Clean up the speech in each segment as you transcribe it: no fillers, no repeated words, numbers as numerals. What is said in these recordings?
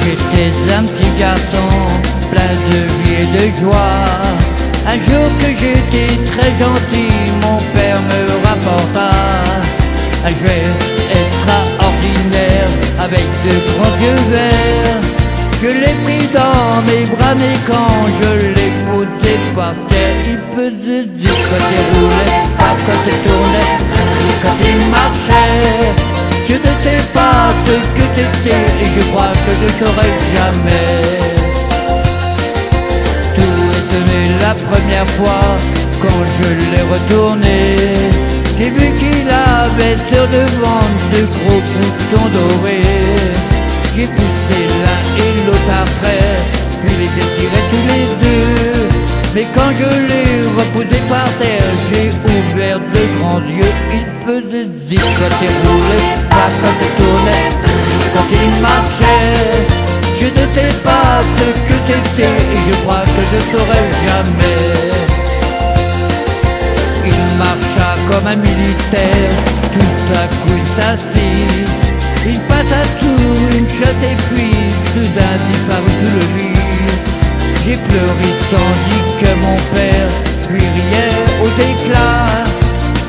J'étais un petit garçon plein de vie et de joie. Un jour que j'étais très gentil, mon père me rapporta un jouet extraordinaire avec de grands yeux verts. Je l'ai pris dans mes bras, mais quand je l'ai posé par terre, il faisait du quand il roulait, pas quand il tournait, quand il marchait. Je ne sais pas ce que c'était et je crois que je ne saurai jamais. Tout est donné la première fois quand je l'ai retourné. J'ai vu qu'il avait sur le ventre de gros boutons dorés. J'ai poussé l'un et l'autre après, puis les ai tirés tous les deux. Mais quand je l'ai reposé par terre, j'ai ouvert de grands yeux. Il faisait zip quand il roulait, pas quand il tournait, quand il marchait. Je ne sais pas ce que c'était et je crois que je ne saurai jamais. Il marcha comme un militaire, tout à coup il s'assit. Il passa sous une chatte et puis soudain disparut sous le lit. J'ai pleuré tandis que mon père lui riait aux éclats,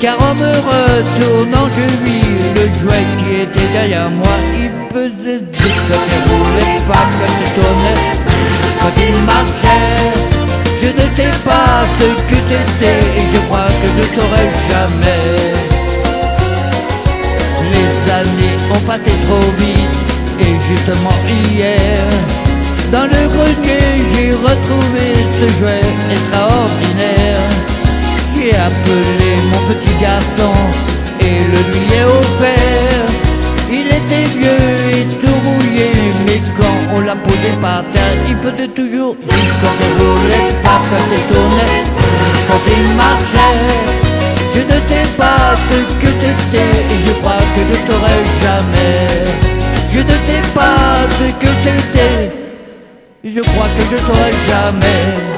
car en me retournant je vis le jouet qui était derrière moi. Il faisait des quand il roulait, pas quand il tournait, quand il marchait. Je ne sais pas ce que c'était et je crois que je ne saurai jamais. Les années ont passé trop vite et justement hier, dans le grenier j'ai retrouvé ce jouet extraordinaire. J'ai appelé mon petit garçon et le lui ai offert. Il était vieux et tout rouillé, mais quand on l'a posé par terre, il faisait toujours vite quand il roulait, pas quand il tournait, quand il marchait. Je ne sais pas ce que c'était et je crois que je ne saurai jamais. Je ne sais pas ce que c'était et je crois que je ne saurai jamais.